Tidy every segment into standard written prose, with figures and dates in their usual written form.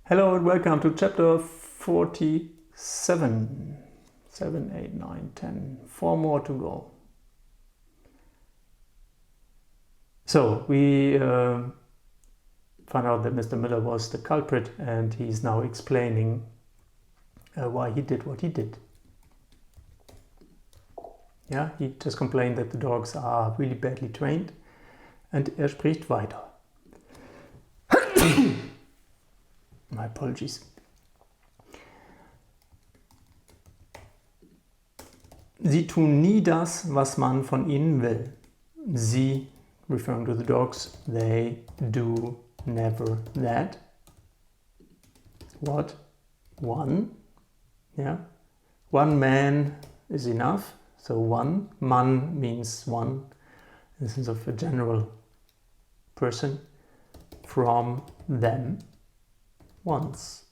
Hello and welcome to chapter 47. 7, 8, 9, 10. 4 more to go. So we found out that Mr. Miller was the culprit and he's now explaining why he did what he did. Yeah, he just complained that the dogs are really badly trained and spricht weiter. My apologies. Sie tun nie das, was man von ihnen will. Sie, referring to the dogs, they do never that. What? One. Yeah. One man is enough. So one. Man means one. This is of a general person. From them. Once.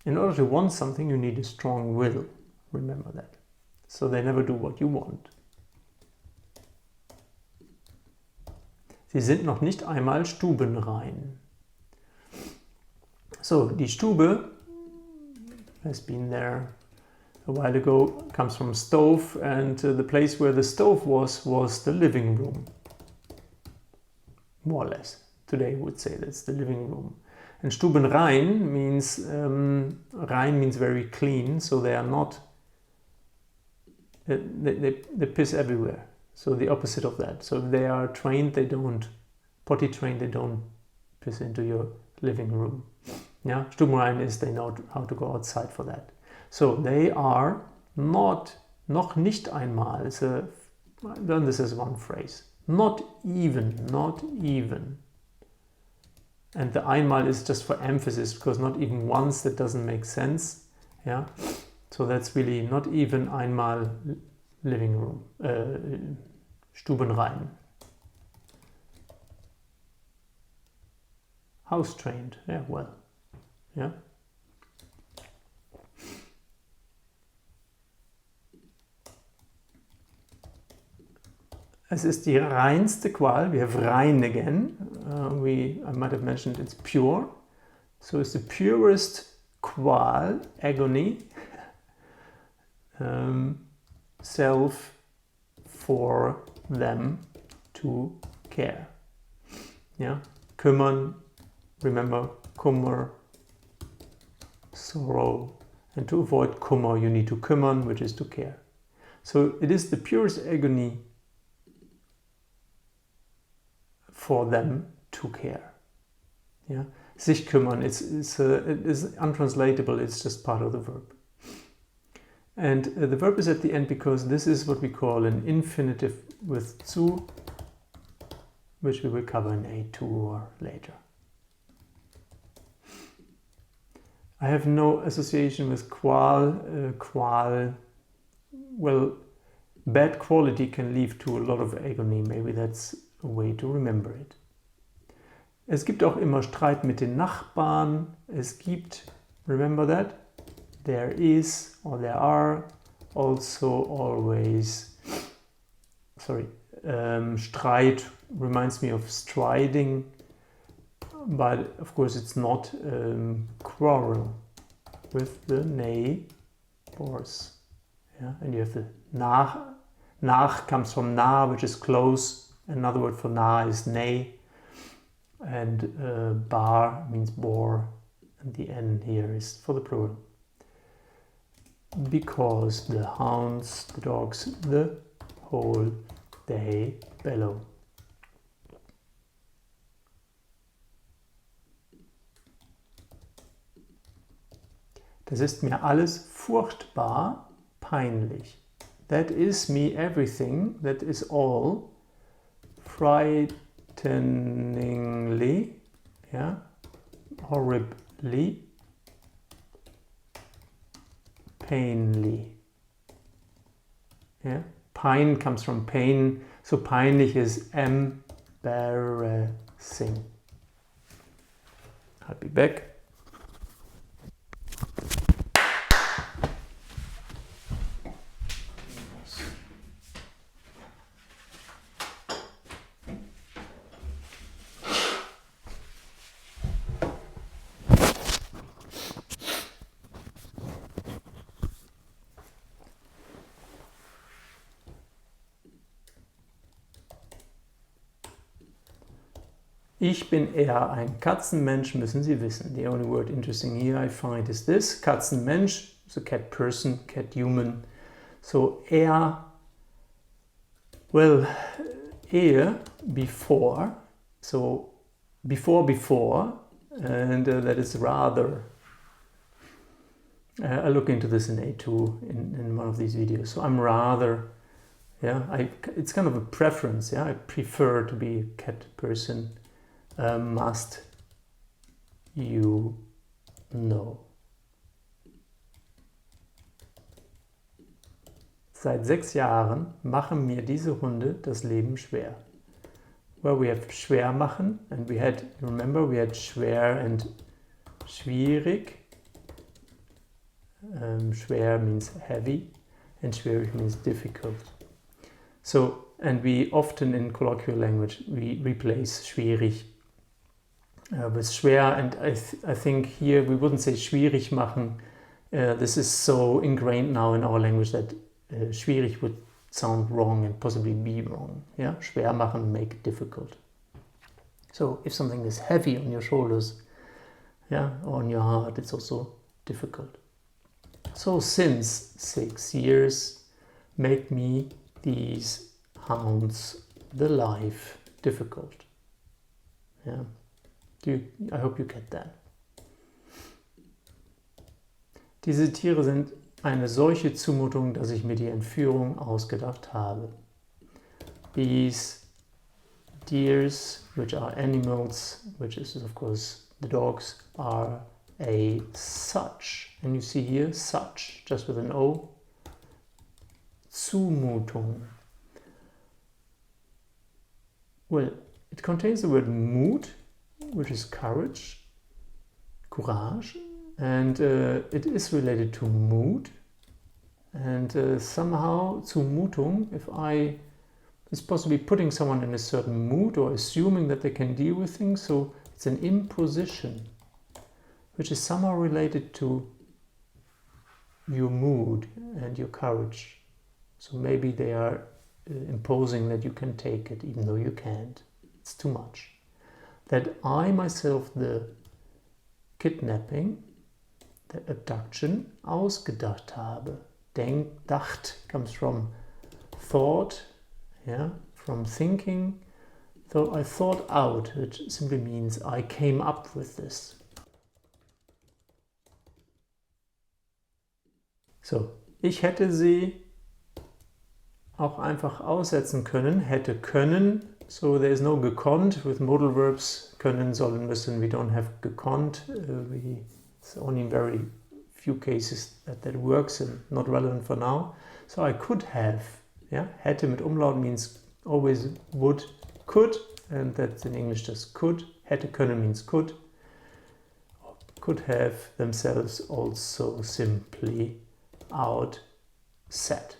In order to want something, you need a strong will. Remember that. So they never do what you want. Sie sind noch nicht einmal stubenrein. So, die Stube has been there a while ago, comes from stove, and the place where the stove was the living room. More or less. Today we would say that's the living room. And stubenrein means, rein means very clean, so they are not, they piss everywhere. So the opposite of that. So if they are trained, they don't, potty trained, they don't piss into your living room. Yeah, stubenrein is they know how to go outside for that. So they are not, noch nicht einmal, learn this as one phrase. Not even, not even. And the einmal is just for emphasis, because not even once, that doesn't make sense. Yeah, so that's really not even einmal living room, stubenrein. House trained, yeah, well, yeah. Es ist die reinste Qual. We have rein again. I might have mentioned it's pure. So it's the purest qual, agony, self for them to care. Yeah, kümmern, remember Kummer, sorrow, and to avoid Kummer you need to kümmern, which is to care. So it is the purest agony for them to care. Yeah, sich kümmern, it is untranslatable, it's just part of the verb. And the verb is at the end because this is what we call an infinitive with zu, which we will cover in A2 or later. I have no association with qual. Qual, well, bad quality can lead to a lot of agony. Maybe that's a way to remember it. Es gibt auch immer Streit mit den Nachbarn. Es gibt, remember that? There is or there are also always, Streit reminds me of striding, but of course it's not quarrel with the neighbors. Yeah? And you have the nach comes from nah, which is close. Another word for nah is nay, and bar means bore, and the n here is for the plural. Because the hounds, the dogs, the whole day bellow. Das ist mir alles furchtbar peinlich. That is me everything, that is all. Frighteningly, yeah, horribly, painly. Yeah, pine comes from pain, so peinlich is embarrassing. I'll be back. Ich bin eher ein Katzenmensch, müssen Sie wissen. The only word interesting here I find is this. Katzenmensch, so cat person, cat human. So eher, well, eher, before. So before, and that is rather. I'll look into this in A2 in one of these videos. So I'm rather, yeah, it's kind of a preference, yeah. I prefer to be a cat person. Must you know. Seit 6 Jahren machen mir diese Hunde das Leben schwer. Well, we have schwer machen, and we had, remember, we had schwer and schwierig. Schwer means heavy, and schwierig means difficult. So, and we often in colloquial language, we replace schwierig with schwer, and I think here we wouldn't say schwierig machen. This is so ingrained now in our language that schwierig would sound wrong and possibly be wrong. Yeah, schwer machen, make it difficult. So if something is heavy on your shoulders, yeah, or on your heart, it's also difficult. So since 6 years, make me these hounds the life difficult. Yeah, I hope you get that. Diese Tiere sind eine solche Zumutung, dass ich mir die Entführung ausgedacht habe. These deers, which are animals, which is of course the dogs, are a such, and you see here such, just with an O, Zumutung. Well, it contains the word Mut, which is courage, and it is related to mood, and somehow Zumutung, if I is possibly putting someone in a certain mood or assuming that they can deal with things, so it's an imposition, which is somehow related to your mood and your courage. So maybe they are imposing that you can take it, even though you can't. It's too much. That I myself, the kidnapping, the abduction, ausgedacht habe. Dacht comes from thought, yeah, from thinking. So I thought out, which simply means I came up with this. So, ich hätte sie auch einfach aussetzen können, hätte können. So there is no gekonnt with modal verbs, können, sollen, müssen. We don't have gekonnt. It's only in very few cases that works and not relevant for now. So I could have, yeah, hätte mit Umlaut means always would, could, and that's in English just could. Hätte können means could. Could have themselves also simply out set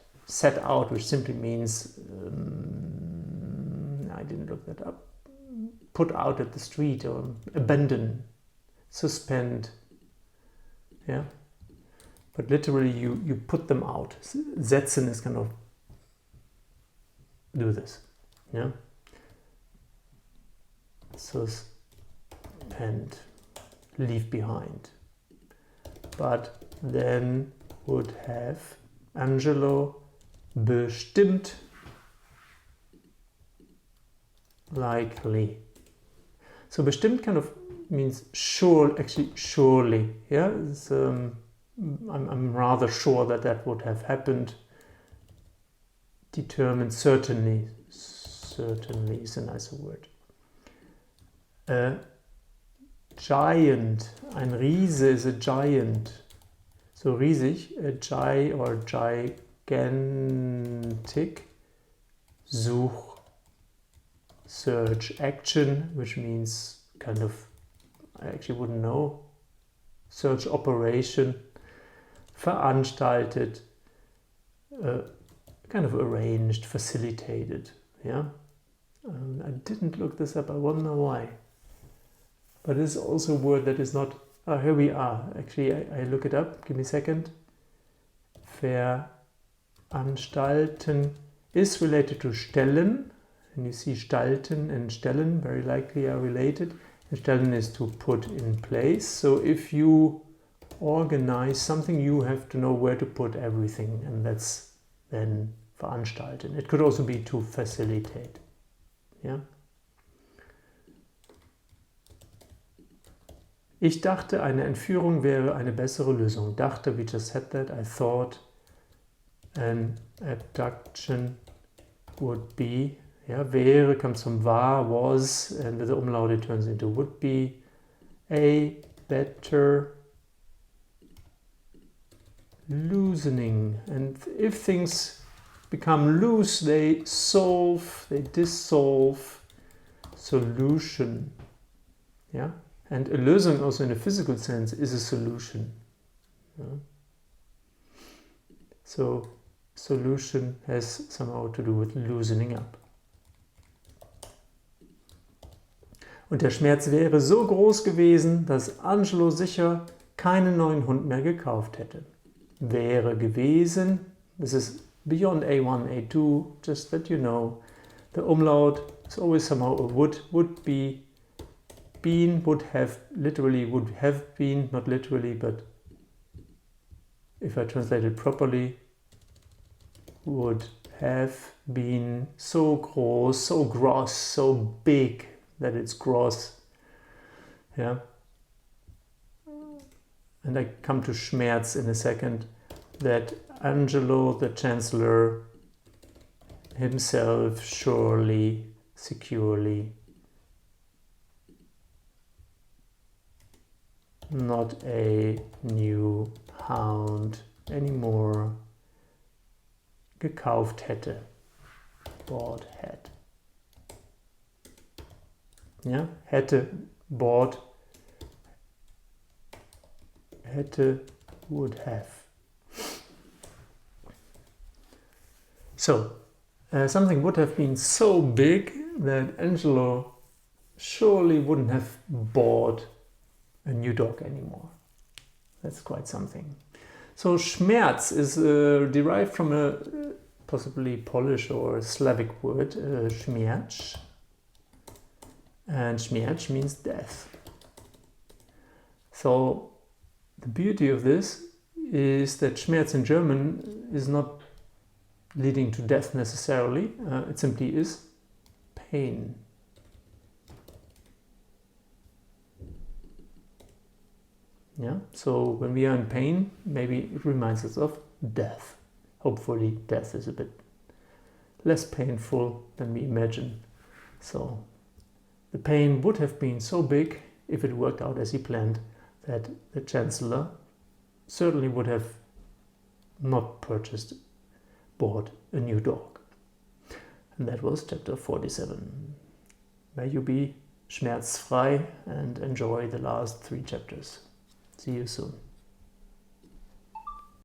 out, which simply means I didn't look that up, put out at the street or abandon, suspend, yeah, but literally you put them out. Setzen is kind of do this, yeah, suspend, leave behind. But then would have Angelo bestimmt, likely. So bestimmt kind of means sure, actually surely, yeah. I'm rather sure that would have happened. Determined, certainly is a nicer word. Giant, ein Riese is a giant. So riesig, or gigantic, such, search, action, which means kind of, I actually wouldn't know, search operation, veranstaltet, kind of arranged, facilitated, yeah. I didn't look this up, I wonder why. But it's also a word that is not, here we are. Actually, I look it up. Give me a second. Veranstalten is related to stellen. And you see stalten and stellen very likely are related. And stellen is to put in place. So if you organize something, you have to know where to put everything, and that's then veranstalten. It could also be to facilitate. Yeah. Ich dachte, eine Entführung wäre eine bessere Lösung. Dachte, we just said that. I thought an abduction would be. Yeah, wäre comes from war, was, and with the umlaut it turns into would be a better loosening. And if things become loose, they solve, they dissolve. Solution. Yeah, and a Lösung also in a physical sense is a solution. Yeah? So solution has somehow to do with loosening up. Und der Schmerz wäre so groß gewesen, dass Angelo sicher keinen neuen Hund mehr gekauft hätte. Wäre gewesen, this is beyond A1, A2, just that you know, the umlaut is always somehow a would be, been, would have, literally would have been, not literally, but if I translate it properly, would have been so groß, so gross, so big that it's gross. Yeah. And I come to Schmerz in a second, that Angelo, the Chancellor, himself surely, securely, not a new hound anymore, gekauft hätte, bought had. Ja, hätte, bought, hätte, would have. So, something would have been so big that Angelo surely wouldn't have bought a new dog anymore. That's quite something. So Schmerz is derived from a possibly Polish or Slavic word, śmierć. And śmierć means death. So the beauty of this is that Schmerz in German is not leading to death necessarily. It simply is pain. Yeah, so when we are in pain, maybe it reminds us of death. Hopefully death is a bit less painful than we imagine. So the pain would have been so big if it worked out as he planned that the Chancellor certainly would have not bought a new dog. And that was chapter 47. May you be schmerzfrei and enjoy the last 3 chapters. See you soon.